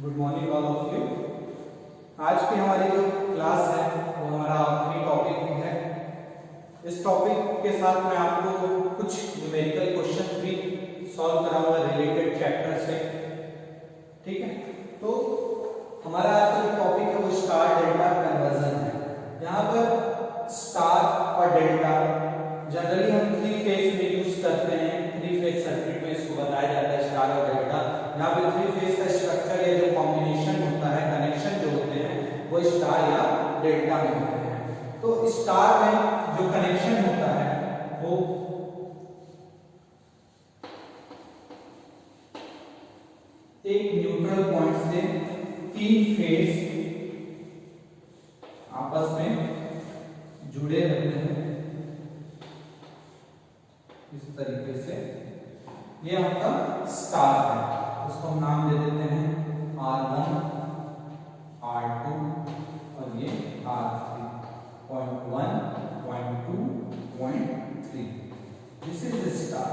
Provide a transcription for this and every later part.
Good morning all of you. आज की हमारी जो क्लास है वो हमारा आखिरी टॉपिक है। इस टॉपिक के साथ मैं आपको कुछ न्यूमेरिकल क्वेश्चंस भी सॉल्व कराऊंगा रिलेटेड चैप्टर से। ठीक है, तो हमारा आज का जो टॉपिक है वो स्टार डेल्टा कन्वर्जन है। यहाँ पर स्टार और डेल्टा जनरली हम थ्री फेज में यूज करते हैं। थ्री फेज सर्किट में इसको बताया जाता है स्टार और डेल्टा। यहाँ पे थ्री फेज का स्ट्रक्चर या जो कॉम्बिनेशन होता है, कनेक्शन जो होते हैं वो स्टार या डेल्टा में होते हैं। तो स्टार में जो कनेक्शन होता है वो एक न्यूट्रल पॉइंट से तीन फेज आपस में जुड़े रहते हैं इस तरीके से। ये आपका स्टार है, उसको हम नाम दे देते हैं R1, R2 और ये R3, point 1, point 2, point 3। This is the star.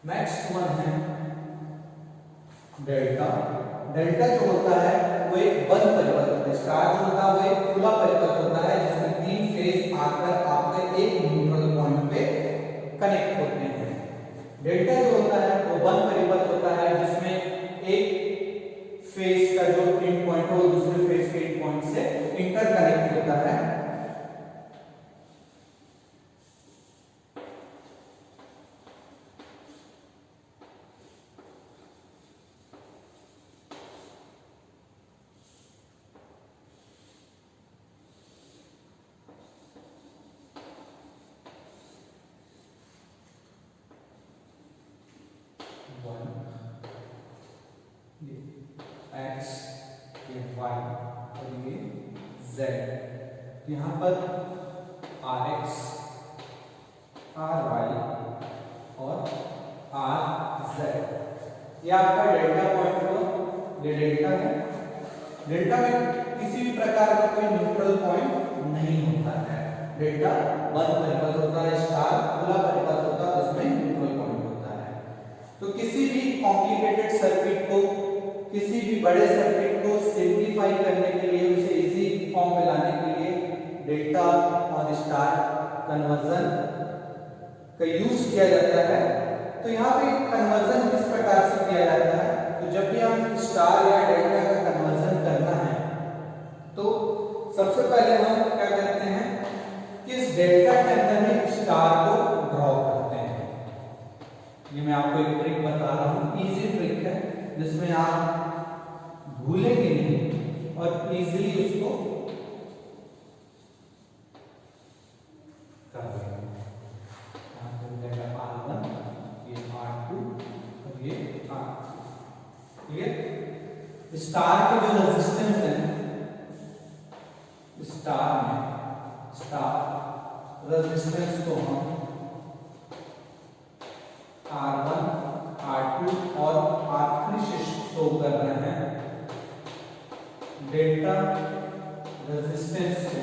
Next one है डेल्टा। डेल्टा जो होता है वो एक बंद परिपथ होता है। स्टार जो होता है वो एक खुला परिपथ होता है जिसमें तीन फेज आकर आपके एक न्यूट्रल पॉइंट पे कनेक्ट होते हैं। डेल्टा जो होता है वो बंद परिपथ होता है जिसमें एक फेज का जो एंड पॉइंट है वो दूसरे फेज के एंड पॉइंट से इंटरकनेक्ट होता है। X, ये Y और ये Z। यहाँ पर RX, RY और RZ ये आपका डेल्टा पॉइंट हो। ये डेल्टा है। डेल्टा में किसी भी प्रकार का कोई न्यूट्रल पॉइंट नहीं होता है। डेल्टा बंद परिपथ होता है, स्टार खुला परिपथ होता है, उसमें न्यूट्रल पॉइंट होता है। तो किसी भी कॉम्प्लिकेटेड सर्किट को, किसी भी बड़े सर्किट को सिंप्लीफाई करने के लिए, उसे इजी फॉर्म में लाने के लिए डेल्टा और स्टार कन्वर्जन का यूज किया जाता है। तो यहाँ पे कन्वर्जन किस प्रकार से किया जाता है, तो जब भी हम स्टार या डेल्टा का कन्वर्जन करना है तो सबसे पहले हम क्या करते हैं कि इस डेल्टा के अंदर में स्टार को ड्रॉ करते हैं। ये मैं आपको एक ट्रिक बता रहा हूँ, इजी ट्रिक है जिसमें आप भूलेंगे नहीं और इजीली उसको कर लेंगे। R1, ये R2 और ये R3। ठीक है, स्टार के जो रेजिस्टेंस है, स्टार में स्टार रेजिस्टेंस को हम R1, R2 और R3 से शो कर रहे हैं। डेल्टा रेजिस्टेंस को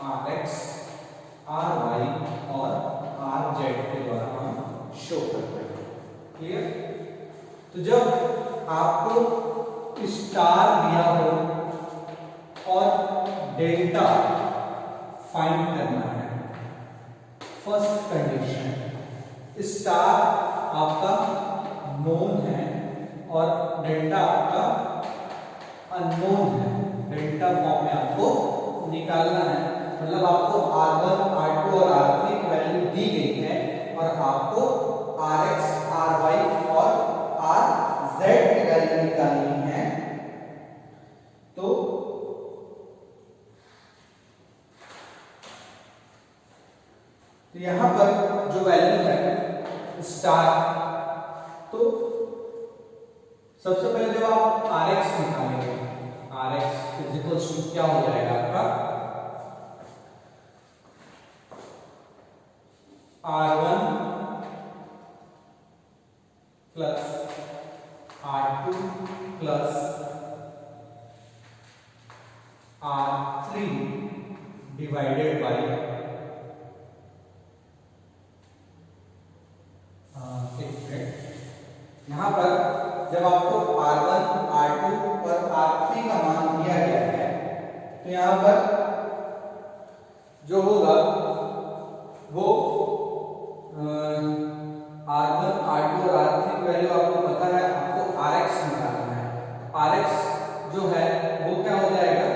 RX, RY और RZ के द्वारा हम शो करते हैं। क्लियर? तो जब आपको स्टार दिया हो और डेल्टा फाइंड करना है, फर्स्ट कंडीशन स्टार आपका नोन है और डेल्टा आपका अननोन है। डेल्टा फॉर्म में आपको निकालना है, मतलब आपको R1, R2 और R3 की वैल्यू दी गई है और आपको RX, RY और RZ की वैल्यू निकालनी है। तो यहां पर जो वैल्यू है स्टार, तो सबसे पहले जब आप RX निकालेंगे, RX इज इक्वल्स टू क्या हो जाएगा आपका R1 plus R2 plus R3 divided by जो होगा वो R1 R2 और R3 की वैल्यू आपको पता है, आपको Rx निकालना है। Rx जो है वो क्या हो जाएगा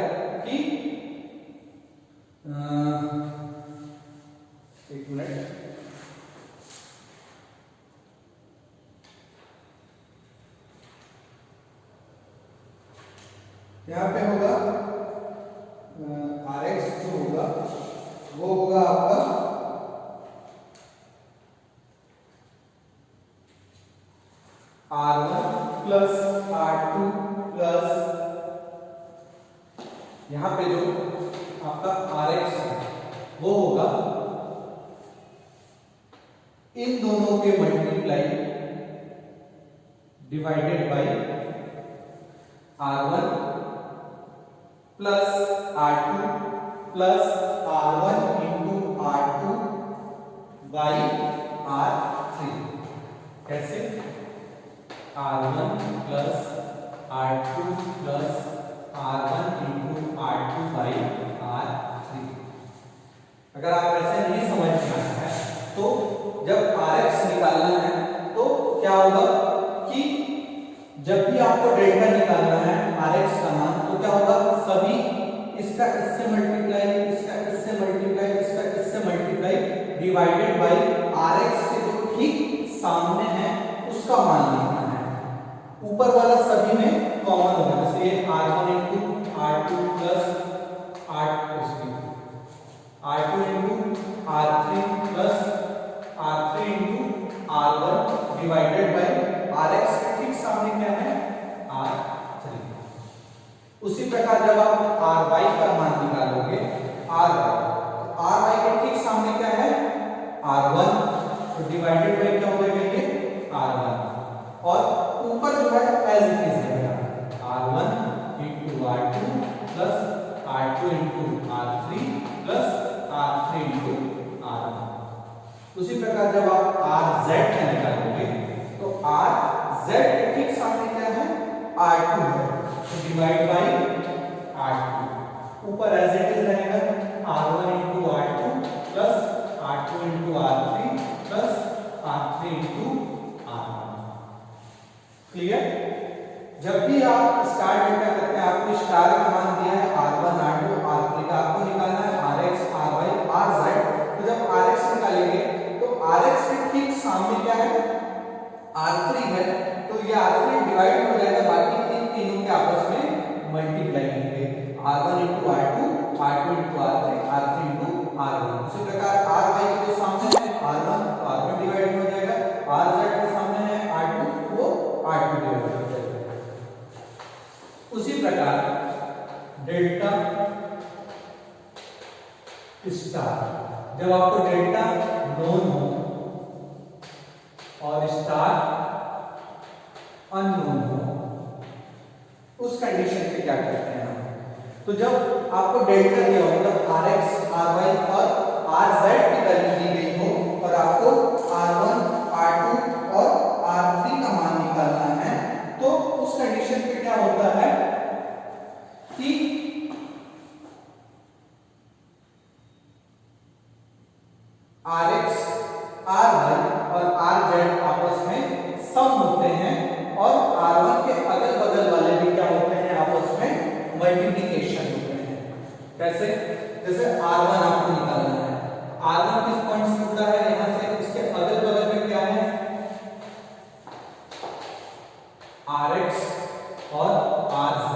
कि एक मिनट, यहाँ पे होगा Rx जो होगा वो होगा आपका R1 प्लस R2 प्लस यहाँ पे जो आपका Rx है वो होगा इन दोनों के multiply divided by R1 plus R2 plus R1 into R2 by R3। कैसे? R1 plus R2 plus R1 into R2 by R3। अगर आप ऐसे नहीं समझ में आया है तो जब Rx निकालना है तो क्या होगा कि जब भी आपको डेल्टा निकालना है Rx का मान, तो क्या होगा, सभी इसका इससे मल्टीप्लाई, इसका इससे मल्टीप्लाई, इसका इससे मल्टीप्लाई डिवाइडेड बाय Rx के जो ठीक सामने है उसका मान लिखना है। ऊपर वाला सभी में कॉमन होगा, जैसे ये R1 into R2 plus R2 into R3 plus R3 into R1 divided by Rx के ठीक सामने क्या है, R3। उसी प्रकार जब आप Ry का मान निकालोगे, Ry के ठीक सामने क्या है, R1, तो डिवाइडेड बाय क्या हो जाएगा, ये R1, और ऊपर जो है एज इट इज रहेगा R1 into R2 plus R2 into R3 plus R3 into R1। उसी प्रकार जब आप Rz का निकालोगे तो Rz के ठीक सामने क्या है, R2 है, तो डिवाइड बाय R2, ऊपर एज इट इज रहेगा R1 into R2 plus R2 into R3 plus R3 into R1। Clear? जब भी आप स्टार डेल्टा करते हैं, आपको स्टार का मान दिया है R1 R2 R3 का, आपको निकालना है Rx Ry Rz। तो जब Rx निकालेंगे तो Rx के ठीक सामने क्या है, R3 है, तो ये R3 डिवाइड हो जाएगा, बाकी तीनों के आपस में मल्टीप्लाई होंगे, R1 into R2, R2 into R3, R3 into R1। उसी प्रकार Ry के जो सामने है R1, तो R1 डिवाइड हो जाएगा, Rz के सामने है R2, वो R2 डिवाइड हो जाएगा। उसी प्रकार डेल्टा स्टार, जब आपको डेल्टा नोन हो और स्टार अननोन हो, उस कंडीशन पे क्या करते हैं हम, तो जब आपको डेल्टा दिया हो, मतलब Rx Ry और Rz की वैल्यू दी गई हो और आपको R1 R2 और R3 का मान निकालना है, तो उस कंडीशन पे क्या होता है कि Rx Ry और Rz आपस में सम होते हैं और R1 के अगल बगल वाले भी क्या होते हैं, आपस में मल्टीप्लिकेशन होते हैं। कैसे? जैसे R1 आपको निकालना है, R1 किस पॉइंट से जुड़ा है, यहां से, इसके अगल बगल में क्या है, Rx और Rz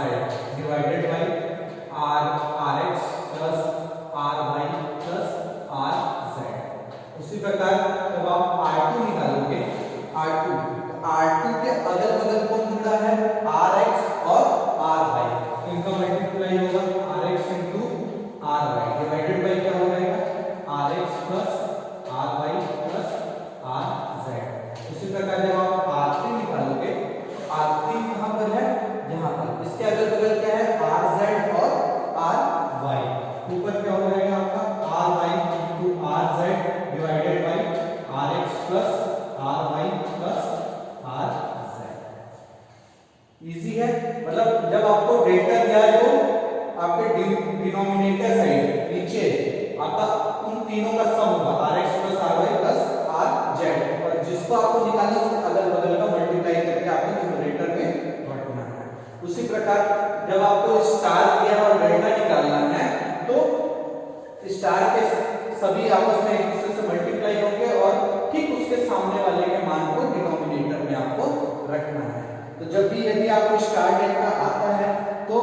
divided by Rx plus Ry plus Rz। उसी प्रकार जब आप R2 निकालोगे, R2 के अगल बगल कौन जुड़ा है, Rx और Ry, इनका मल्टीप्लाई होगा Rx into Ry divided by क्या हो जाएगा, Rx plus Ry plus Rz। उसी प्रकार जब आप R3 निकालोगे, R3 कहां पर है, यहां पर, इसके अगल बगल क्या है, Rz और Ry, ऊपर क्या हो जाएगा आपका Ry into Rz divided by आपका उन तीनों का सम होगा Rx + Ry + Rz, और जिसको आपको निकालना है उसके अगल बगल का मल्टीप्लाई करके आपको न्यूमरेटर में बांटना है। उसी प्रकार जब आपको स्टार दिया और डेल्टा निकालना है तो स्टार के सभी आपस में एक दूसरे से मल्टीप्लाई होंगे और ठीक उसके सामने वाले के मान को डिनोमिनेटर में आपको रखना है। तो जब भी यदि आपको स्टार डेल्टा आता है तो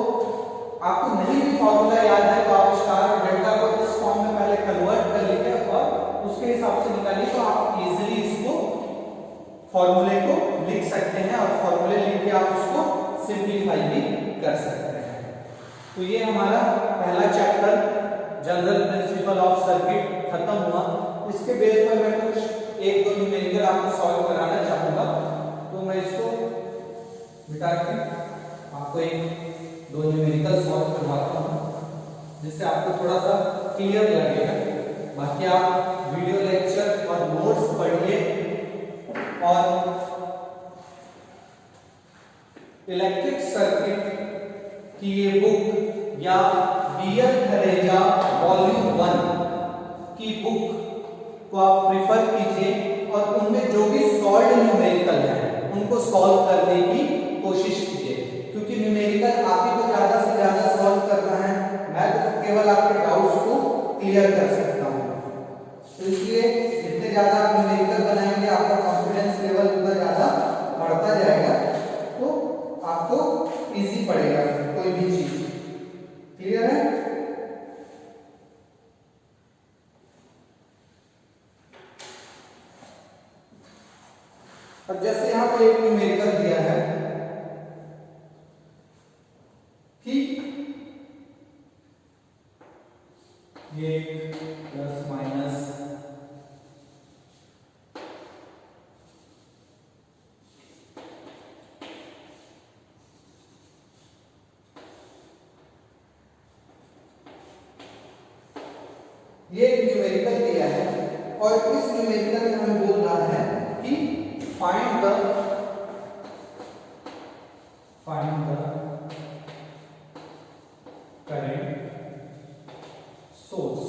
आपको नहीं भी फॉर्मूला याद है तो आप स्टार डेल्टा को इस फॉर्म में पहले कन्वर्ट कर लीजिए और उसके हिसाब से निकालिए, तो आप इजीली इसको फॉर्मूले को लिख सकते हैं और फॉर्मूले लिख के आप उसको सिंपलीफाई भी कर सकते हैं। तो ये हमारा पहला chapter general principle of circuit खत्म हुआ। इसके बेस पर मैं कुछ एक दो न्यूमेरिकल आपको सॉल्व कराना चाहूंगा, तो मैं इसको मिटा के आपको एक दो न्यूमेरिकल सॉल्व करवाता हूं जिससे आपको थोड़ा सा क्लियर लगेगा। बाकी आप वीडियो लेक्चर और नोट्स पढ़िए और इलेक्ट्रिक सर्किट की ये बुक या बीएल थरेजा वॉल्यूम 1 की बुक को आप प्रिफर कीजिए और उनमें जो भी सॉल्व न्यूमेरिकल है उनको सॉल्व करने की कोशिश कीजिए, क्योंकि न्यूमेरिकल आप ही को ज्यादा से ज्यादा सॉल्व करना है, मैं तो केवल आपके डाउट्स को क्लियर कर सकता हूं। तो इसलिए जितने ज्यादा आप न्यूमेरिकल बनाएंगे आपका कॉन्फिडेंस लेवल उतना ज्यादा बढ़ता जाएगा, तो आपको इजी पड़ेगा कोई भी चीज। क्लियर है? अब जैसे यहाँ पे एक न्यूमेरिकल दिया है कि ये प्लस माइनस ये न्यूमेरिकल दिया है और इस न्यूमेरिकल में हमें बोल रहा है कि फाइंड द करंट सोर्स।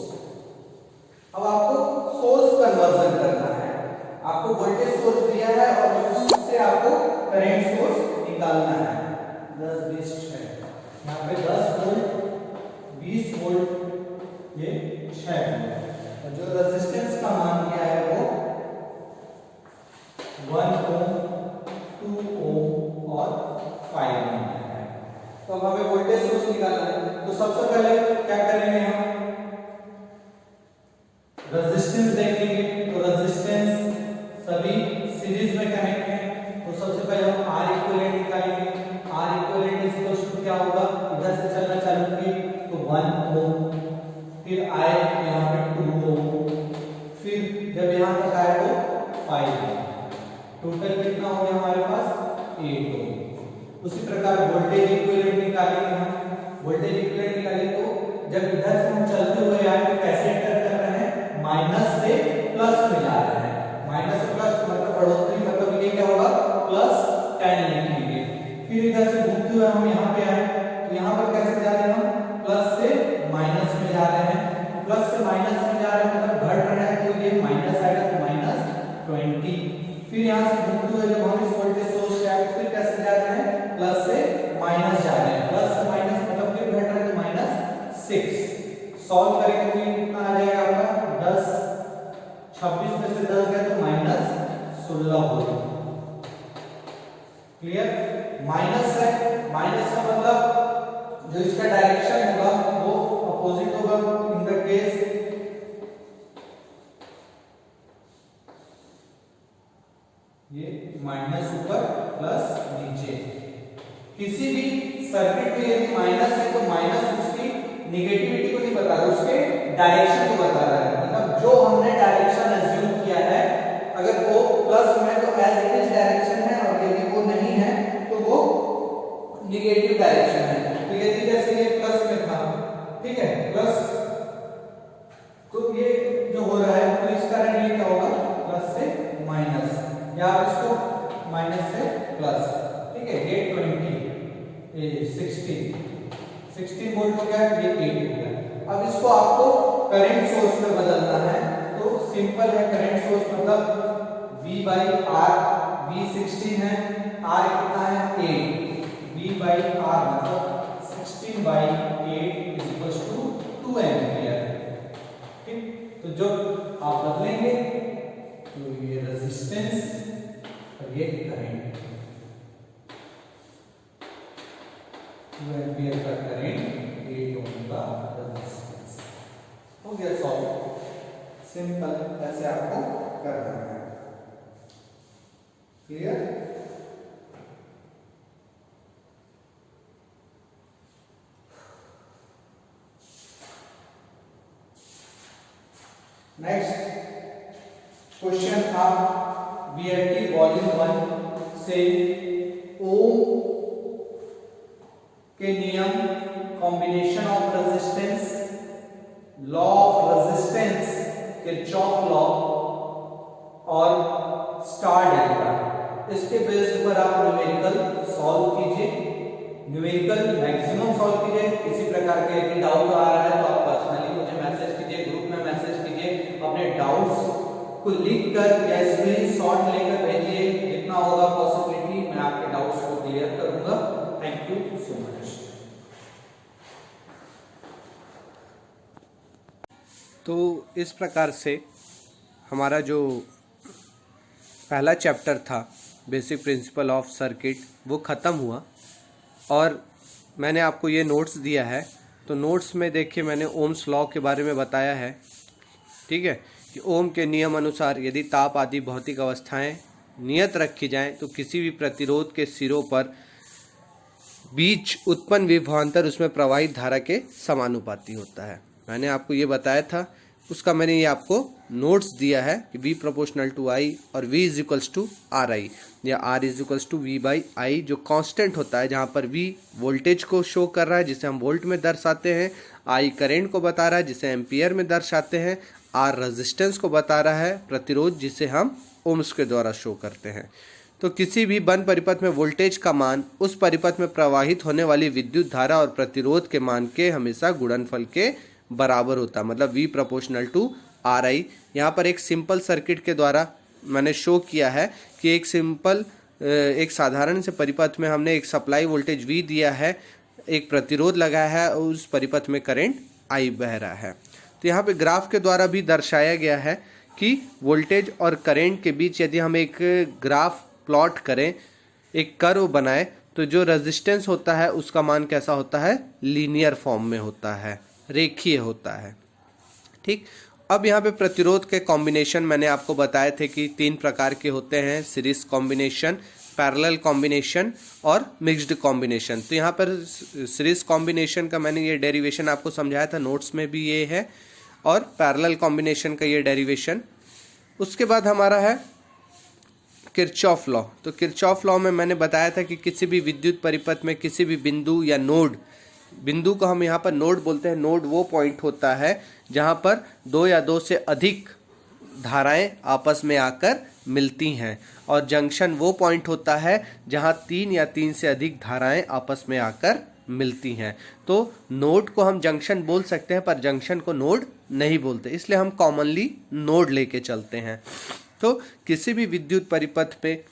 अब आपको सोर्स कन्वर्जन करना है, आपको वोल्टेज सोर्स दिया है और उससे आपको करंट सोर्स निकालना है। 10 20 6 यहाँ पे 10 वोल्ट 20 वोल्ट ये 6 वोल्ट और जो रेजिस्टेंस का मान दिया है वो 1 ओम 2 ओम और 5 ओम है। तो अब हमें वोल्टेज सोर्स निकालना है, तो सबसे पहले क्या करेंगे हम रेजिस्टेंस देखेंगे। तो रेजिस्टेंस सभी सीरीज में कनेक्ट है, तो सबसे पहले हम R इक्विवेलेंट निकालेंगे। R इक्विवेलेंट इक्वल्स टू क्या होगा, इधर से चलना चालू किए तो 1 ओम, फिर आए यहाँ पे 2 ओम, फिर जब यहाँ तक आए तो 5 ओम, टोटल कितना हो गया हमारे पास 8 ओम। उसी प्रकार वोल्टेज इक्विवेलेंट निकालेंगे हम। वोल्टेज इक्विवेलेंट निकालेंगे तो जब इधर से हम चलते हुए आए तो कैसे एंटर कर रहे हैं, माइनस से प्लस में जा रहे हैं। माइनस से प्लस मतलब बढ़ोतरी, मतलब ये क्या होगा प्लस 10 लिखेंगे। फिर इधर से घूमते हुए हम यहाँ पे आए तो यहाँ पर कैसे जा रहे हैं हम, प्लस से माइनस में जा रहे हैं। प्लस से माइनस में जा रहे हैं मतलब घट रहे हैं, तो ये माइनस आएगा तो -20। फिर यहाँ से घूमते हुए जब हम इस वोल्टेज सोर्स से आए फिर कैसे जा रहे हैं, प्लस से माइनस जा रहे हैं। प्लस से माइनस मतलब फिर घट रहे हैं तो -6। सॉल्व करेंगे तो कितना आ जाएगा आपका 10, 26 में से 10 गया तो -16 होगा। क्लियर? माइनस है, माइनस का मतलब जो इसका डायरेक्शन होगा वो अपोजिट होगा। इन द केस ये माइनस ऊपर प्लस नीचे। किसी भी सर्किट में यदि माइनस है तो माइनस उसकी नेगेटिविटी को नहीं बता रहा, उसके डायरेक्शन को बता रहा है। मतलब जो हमने डायरेक्शन अज्यूम किया है, अगर वो प्लस में तो एज इट इज डायरेक्शन है, और यदि वो नहीं है तो वो नेगेटिव डायरेक्शन है। तो यदि जैसे ये प्लस में था, ठीक है, प्लस, तो ये जो हो रहा है तो इसका रेडियन क्या होगा, प्लस से माइनस, या आप इसको माइनस से प्लस, ठीक है। ये 16 वोल्ट हो गया, ये 8 हो गया। अब इसको आपको करंट सोर्स में बदलना है तो सिंपल है, करंट सोर्स मतलब V बाई R, V 16 है, R कितना है 8, V बाई R मतलब 16 by 8 is equal to 2 ampere. ठीक, तो जो आप बदलेंगे तो ये रेजिस्टेंस और ये करंट, 2 एम्पियर का करंट, 8 ओम का रेजिस्टेंस। हो गया सॉल्व, सिंपल, ऐसे आपको करना है। क्लियर? नेक्स्ट क्वेश्चन था बीएलटी वॉल्यूम 1 से ओम के नियम, combination of resistance, law of resistance, Kirchhoff law और स्टार डेल्टा, इसके बेस्ड पर आप न्यूमेरिकल सॉल्व कीजिए, न्यूमेरिकल मैक्सिमम सॉल्व कीजिए। किसी प्रकार के यदि डाउट आ रहा है तो आप पर्सनली मुझे मैसेज कीजिए, ग्रुप में मैसेज कीजिए, अपने डाउट्स को लिख कर या स्क्रीनशॉट लेकर भेजिए, जितना होगा पॉसिबिलिटी मैं आपके डाउट्स को क्लियर करूंगा। Thank you so much. तो इस प्रकार से हमारा जो पहला चैप्टर था बेसिक प्रिंसिपल ऑफ सर्किट वो ख़त्म हुआ और मैंने आपको ये नोट्स दिया है। तो नोट्स में देखिए मैंने ओम्स लॉ के बारे में बताया है, ठीक है, कि ओम के नियम अनुसार यदि ताप आदि भौतिक अवस्थाएं नियत रखी जाएं तो किसी भी प्रतिरोध के सिरों पर बीच उत्पन्न विभवांतर उसमें प्रवाहित धारा के समानुपाती होता है। मैंने आपको ये बताया था, उसका मैंने ये आपको नोट्स दिया है कि V प्रोपोर्शनल टू I और V is equals to R I या R is equals to V by I, जो कांस्टेंट होता है, जहाँ पर V वोल्टेज को शो कर रहा है जिसे हम वोल्ट में दर्शाते हैं, I करंट को बता रहा है जिसे एम्पियर में दर्शाते हैं, R रेजिस्टेंस को बता रहा है, प्रतिरोध, जिसे हम ओम्स के द्वारा शो करते हैं। तो किसी भी बंद परिपथ में वोल्टेज का मान उस परिपथ में प्रवाहित होने वाली विद्युत धारा और प्रतिरोध के मान के हमेशा गुणनफल के बराबर होता है, मतलब V proportional to R I. यहाँ पर एक सिंपल सर्किट के द्वारा मैंने शो किया है कि एक साधारण से परिपथ में हमने एक सप्लाई वोल्टेज V दिया है, एक प्रतिरोध लगाया है और उस परिपथ में करंट I बह रहा है। तो यहाँ पे ग्राफ के द्वारा भी दर्शाया गया है कि वोल्टेज और करंट के बीच यदि हम एक ग्राफ प्लॉट करें, एक कर्व बनाए, तो जो रेजिस्टेंस होता है उसका मान कैसा होता है, लीनियर फॉर्म में होता है, रेखीय होता है। ठीक, अब यहाँ पे प्रतिरोध के कॉम्बिनेशन मैंने आपको बताए थे कि 3 प्रकार के होते हैं, सीरीज कॉम्बिनेशन, पैरेलल कॉम्बिनेशन और मिक्स्ड कॉम्बिनेशन। तो यहाँ पर सीरीज कॉम्बिनेशन का मैंने ये डेरिवेशन आपको समझाया था, नोट्स में भी ये है, और पैरेलल कॉम्बिनेशन का ये डेरिवेशन। उसके बाद हमारा है किरचॉफ लॉ। तो किरचॉफ लॉ में मैंने बताया था कि किसी भी विद्युत परिपथ में किसी भी बिंदु या नोड, बिंदु को हम यहाँ पर नोड बोलते हैं, नोड वो पॉइंट होता है जहाँ पर 2 या 2 से अधिक धाराएं आपस में आकर मिलती हैं, और जंक्शन वो पॉइंट होता है जहाँ 3 या 3 से अधिक धाराएं आपस में आकर मिलती हैं। तो नोड को हम जंक्शन बोल सकते हैं पर जंक्शन को नोड नहीं बोलते, इसलिए हम कॉमनली नोड लेके चलते हैं। तो किसी भी विद्युत परिपथ पे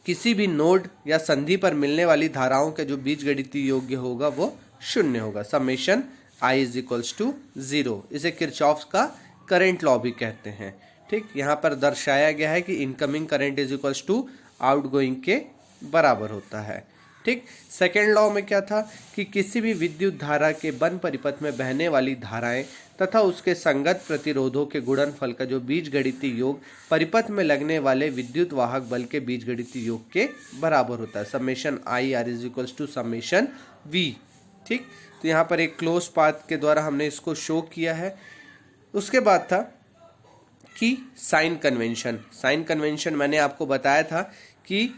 किसी भी नोड या संधि पर मिलने वाली धाराओं के जो बीजगणितीय योग्य होगा वो 0 होगा, summation I is equals to 0। इसे किरचॉफ का करंट लॉ भी कहते हैं। ठीक, यहाँ पर दर्शाया गया है कि incoming current is equals to outgoing के बराबर होता है। ठीक, सेकेंड लॉ में क्या था कि किसी भी विद्युत धारा के बंद परिपथ में बहने वाली धाराएं तथा उसके संगत प्रतिरोधों के गुणनफल का जो बीजगणितीय योग परिपथ में लगने वाले विद्युत वाहक बल के बीजगणितीय योग के बराबर होता है, summation I R is equals to summation V। ठीक, तो यहाँ पर एक क्लोज पाथ के द्वारा हमने इसको शो किया है। उसके बाद था कि साइन कन्वेंशन। साइन कन्वेंशन मैंने आपको बताया था कि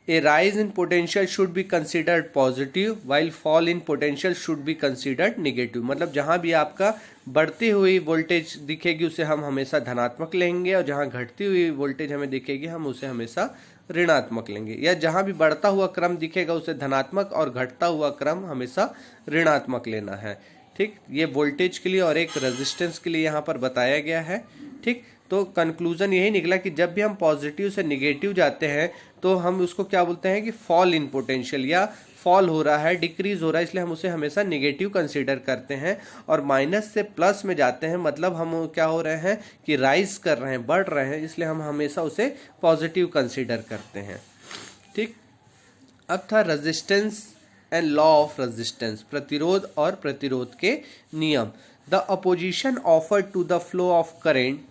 A rise in potential should be considered positive while fall in potential should be considered negative। मतलब जहाँ भी आपका बढ़ती हुई वोल्टेज दिखेगी उसे हम हमेशा धनात्मक लेंगे, और जहाँ घटती हुई वोल्टेज हमें दिखेगी हम उसे हमेशा ऋणात्मक लेंगे, या जहाँ भी बढ़ता हुआ क्रम दिखेगा उसे धनात्मक और घटता हुआ क्रम हमेशा ऋणात्मक लेना है। ठीक, ये वोल्टेज के लिए और एक रेजिस्टेंस के लिए यहाँ पर बताया गया है। ठीक, तो कंक्लूजन यही निकला कि जब भी हम पॉजिटिव से निगेटिव जाते हैं तो हम उसको क्या बोलते हैं कि फॉल इन पोटेंशियल, या फॉल हो रहा है, डिक्रीज हो रहा है, इसलिए हम उसे हमेशा नेगेटिव कंसीडर करते हैं। और माइनस से प्लस में जाते हैं मतलब हम क्या हो रहे हैं कि राइज कर रहे हैं, बढ़ रहे हैं, इसलिए हम हमेशा उसे पॉजिटिव कंसीडर करते हैं। ठीक, अब था resistance and law of resistance, प्रतिरोध और प्रतिरोध के नियम। The opposition offered to the flow of current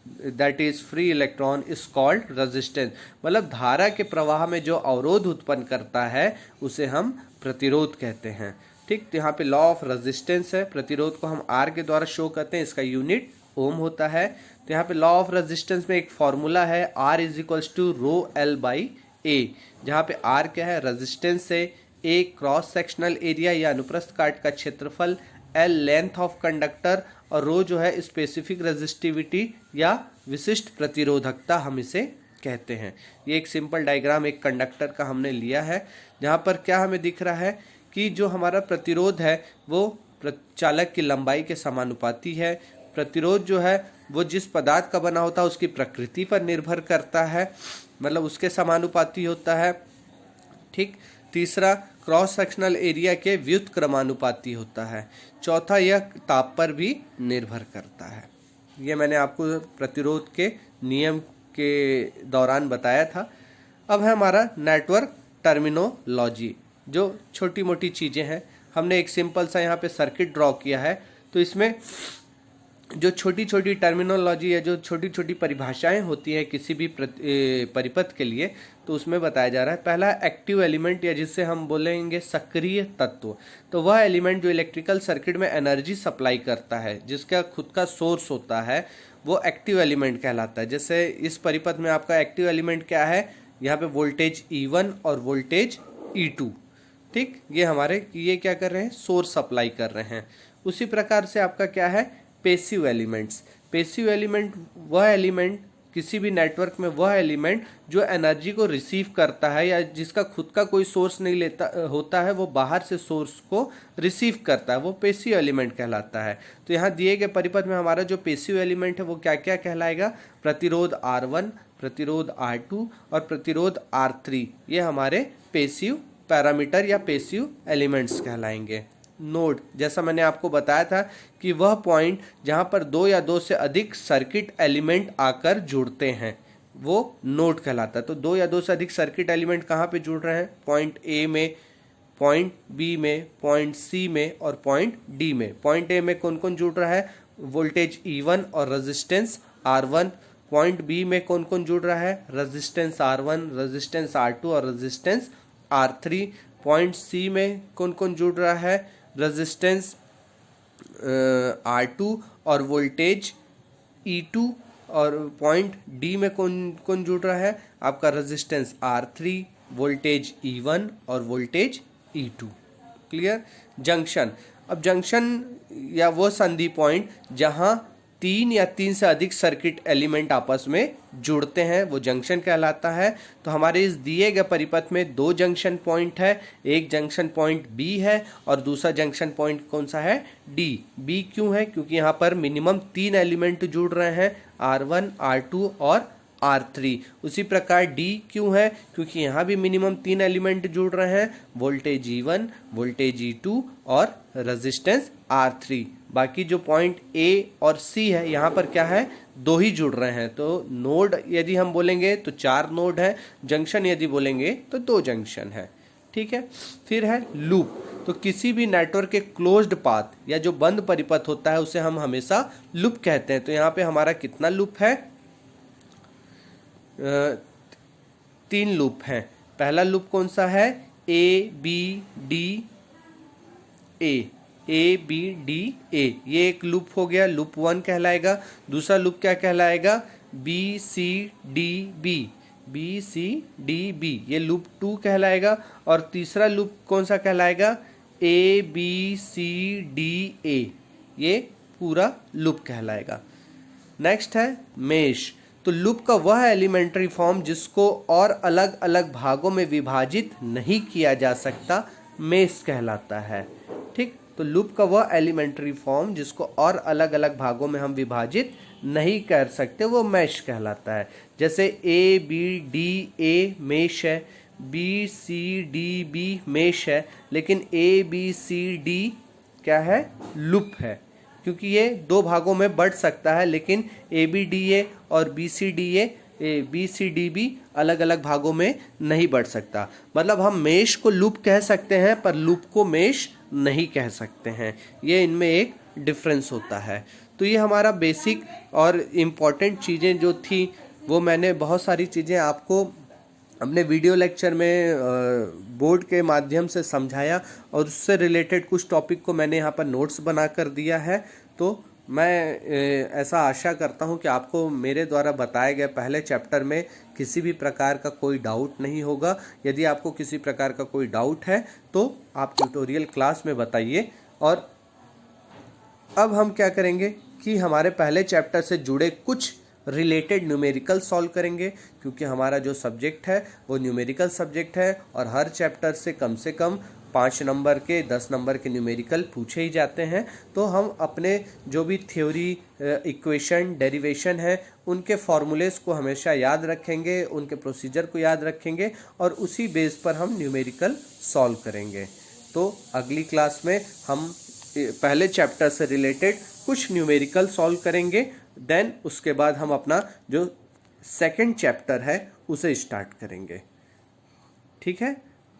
that is free electron is called resistance, मतलब धारा के प्रवाह में जो अवरोध उत्पन्न करता है उसे हम प्रतिरोध कहते हैं। ठीक, तो यहाँ पे लॉ ऑफ रेजिस्टेंस है, प्रतिरोध को हम आर के द्वारा शो करते हैं, इसका यूनिट ओम होता है। तो यहाँ पे लॉ ऑफ रेजिस्टेंस में एक फॉर्मूला है, R is equals to rho L by A, जहाँ पे आर क्या है, रेजिस्टेंस है, ए क्रॉस सेक्शनल एरिया या अनुप्रस्थ काट का क्षेत्रफल, एल लेंथ ऑफ कंडक्टर, और रो जो है स्पेसिफिक रेजिस्टिविटी या विशिष्ट प्रतिरोधकता हम इसे कहते हैं। ये एक सिंपल डायग्राम एक कंडक्टर का हमने लिया है, जहाँ पर क्या हमें दिख रहा है कि जो हमारा प्रतिरोध है वो चालक की लंबाई के समानुपाती है। प्रतिरोध जो है वो जिस पदार्थ का बना होता है उसकी प्रकृति पर निर्भर करता है, मतलब उसके समानुपाती होता है। ठीक, तीसरा क्रॉस सेक्शनल एरिया के व्युत्क्रमानुपाती होता है। चौथा यह ताप पर भी निर्भर करता है। ये मैंने आपको प्रतिरोध के नियम के दौरान बताया था। अब है हमारा नेटवर्क टर्मिनोलॉजी, जो छोटी मोटी चीज़ें हैं। हमने एक सिंपल सा यहाँ पे सर्किट ड्रॉ किया है, तो इसमें जो छोटी छोटी टर्मिनोलॉजी या जो छोटी छोटी परिभाषाएं होती है किसी भी परिपथ के लिए, तो उसमें बताया जा रहा है। पहला एक्टिव एलिमेंट, या जिससे हम बोलेंगे सक्रिय तत्व, तो वह एलिमेंट जो इलेक्ट्रिकल सर्किट में एनर्जी सप्लाई करता है, जिसका खुद का सोर्स होता है, वो एक्टिव एलिमेंट कहलाता है। जैसे इस परिपथ में आपका एक्टिव एलिमेंट क्या है, यहाँ पे वोल्टेज E1 और वोल्टेज E2। ठीक, ये हमारे ये क्या कर रहे हैं, सोर्स सप्लाई कर रहे हैं। उसी प्रकार से आपका क्या है, पेसिव एलिमेंट्स। पेसिव एलिमेंट वह एलिमेंट, किसी भी नेटवर्क में वह एलिमेंट जो एनर्जी को रिसीव करता है या जिसका खुद का कोई सोर्स नहीं लेता होता है, वो बाहर से सोर्स को रिसीव करता है, वो पेसिव एलिमेंट कहलाता है। तो यहाँ दिए गए परिपथ में हमारा जो पेसिव एलिमेंट है वो क्या क्या कहलाएगा, प्रतिरोध R1, प्रतिरोध R2 और प्रतिरोध R3, ये हमारे पेसिव पैरामीटर या पेसिव एलिमेंट्स कहलाएंगे। नोड, जैसा मैंने आपको बताया था कि वह पॉइंट जहां पर दो या दो से अधिक सर्किट एलिमेंट आकर जुड़ते हैं वो नोड कहलाता है। तो दो या दो से अधिक सर्किट एलिमेंट कहाँ पे जुड़ रहे हैं, पॉइंट ए में, पॉइंट बी में, पॉइंट सी में और पॉइंट डी में। पॉइंट ए में कौन कौन जुड़ रहा है, वोल्टेज E1 और रेजिस्टेंस R1। पॉइंट बी में कौन कौन जुड़ रहा है, रेजिस्टेंस R1, रेजिस्टेंस R2 और रेजिस्टेंस R3। पॉइंट सी में कौन कौन जुड़ रहा है, रेजिस्टेंस R2 और वोल्टेज E2। और पॉइंट डी में कौन कौन जुड़ रहा है, आपका रेजिस्टेंस R3, वोल्टेज E1 और वोल्टेज E2। क्लियर। जंक्शन, अब जंक्शन या वो संधि पॉइंट जहां तीन या तीन से अधिक सर्किट एलिमेंट आपस में जुड़ते हैं वो जंक्शन कहलाता है। तो हमारे इस दिए गए परिपथ में दो जंक्शन पॉइंट है, एक जंक्शन पॉइंट बी है और दूसरा जंक्शन पॉइंट कौन सा है, डी। बी क्यों है, क्योंकि यहाँ पर मिनिमम तीन एलिमेंट जुड़ रहे हैं, R1, R2 और R3। उसी प्रकार डी क्यों है, क्योंकि यहाँ भी मिनिमम तीन एलिमेंट जुड़ रहे हैं, वोल्टेज E1, वोल्टेज E2 और रेजिस्टेंस R3। बाकी जो पॉइंट ए और सी है यहाँ पर क्या है, दो ही जुड़ रहे हैं। तो नोड यदि हम बोलेंगे तो चार नोड है, जंक्शन यदि बोलेंगे तो दो जंक्शन है। ठीक है। फिर है लूप, तो किसी भी नेटवर्क के क्लोज्ड पाथ या जो बंद परिपथ होता है उसे हम हमेशा लूप कहते हैं। तो यहाँ पे हमारा कितना लूप है, तीन लूप हैं। पहला लूप कौन सा है, ए बी डी ए, ये एक लूप हो गया, लूप 1 कहलाएगा। दूसरा लूप क्या कहलाएगा, बी सी डी बी, ये लूप 2 कहलाएगा। और तीसरा लूप कौन सा कहलाएगा, A B C D A, ये पूरा लूप कहलाएगा। नेक्स्ट है मेश, तो लूप का वह एलिमेंट्री फॉर्म जिसको और अलग अलग भागों में विभाजित नहीं किया जा सकता मेश कहलाता है। ठीक, तो लूप का वह एलिमेंट्री फॉर्म जिसको और अलग अलग भागों में हम विभाजित नहीं कर सकते वो मैश कहलाता है। जैसे A B D A mesh है, B C D B mesh है, लेकिन ए बी सी डी क्या है, लूप है, क्योंकि ये दो भागों में बढ़ सकता है, लेकिन ए बी डी ए और बी सी डी बी अलग अलग भागों में नहीं बढ़ सकता। मतलब हम मेश को लूप कह सकते हैं पर लूप को मेश नहीं कह सकते हैं, ये इनमें एक डिफरेंस होता है। तो ये हमारा बेसिक और इम्पॉर्टेंट चीज़ें जो थी वो मैंने बहुत सारी चीज़ें आपको अपने वीडियो लेक्चर में बोर्ड के माध्यम से समझाया और उससे रिलेटेड कुछ टॉपिक को मैंने यहाँ पर नोट्स बना कर दिया है। तो मैं ऐसा आशा करता हूँ कि आपको मेरे द्वारा बताए गए पहले चैप्टर में किसी भी प्रकार का कोई डाउट नहीं होगा। यदि आपको किसी प्रकार का कोई डाउट है तो आप ट्यूटोरियल क्लास में बताइए। और अब हम क्या करेंगे कि हमारे पहले चैप्टर से जुड़े कुछ रिलेटेड न्यूमेरिकल सॉल्व करेंगे, क्योंकि हमारा जो सब्जेक्ट है वो न्यूमेरिकल सब्जेक्ट है और हर चैप्टर से कम 5 नंबर के 10 नंबर के न्यूमेरिकल पूछे ही जाते हैं। तो हम अपने जो भी थ्योरी, इक्वेशन, डेरिवेशन है उनके फॉर्मूलेस को हमेशा याद रखेंगे, उनके प्रोसीजर को याद रखेंगे और उसी बेस पर हम न्यूमेरिकल सॉल्व करेंगे। तो अगली क्लास में हम पहले चैप्टर से रिलेटेड कुछ न्यूमेरिकल सॉल्व करेंगे, देन उसके बाद हम अपना जो सेकंड चैप्टर है उसे स्टार्ट करेंगे। ठीक है,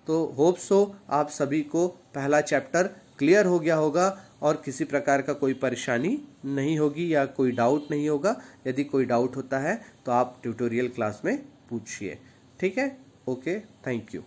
तो होप सो आप सभी को पहला चैप्टर क्लियर हो गया होगा और किसी प्रकार का कोई परेशानी नहीं होगी या कोई डाउट नहीं होगा। यदि कोई डाउट होता है तो आप ट्यूटोरियल क्लास में पूछिए। ठीक है, ओके, थैंक यू।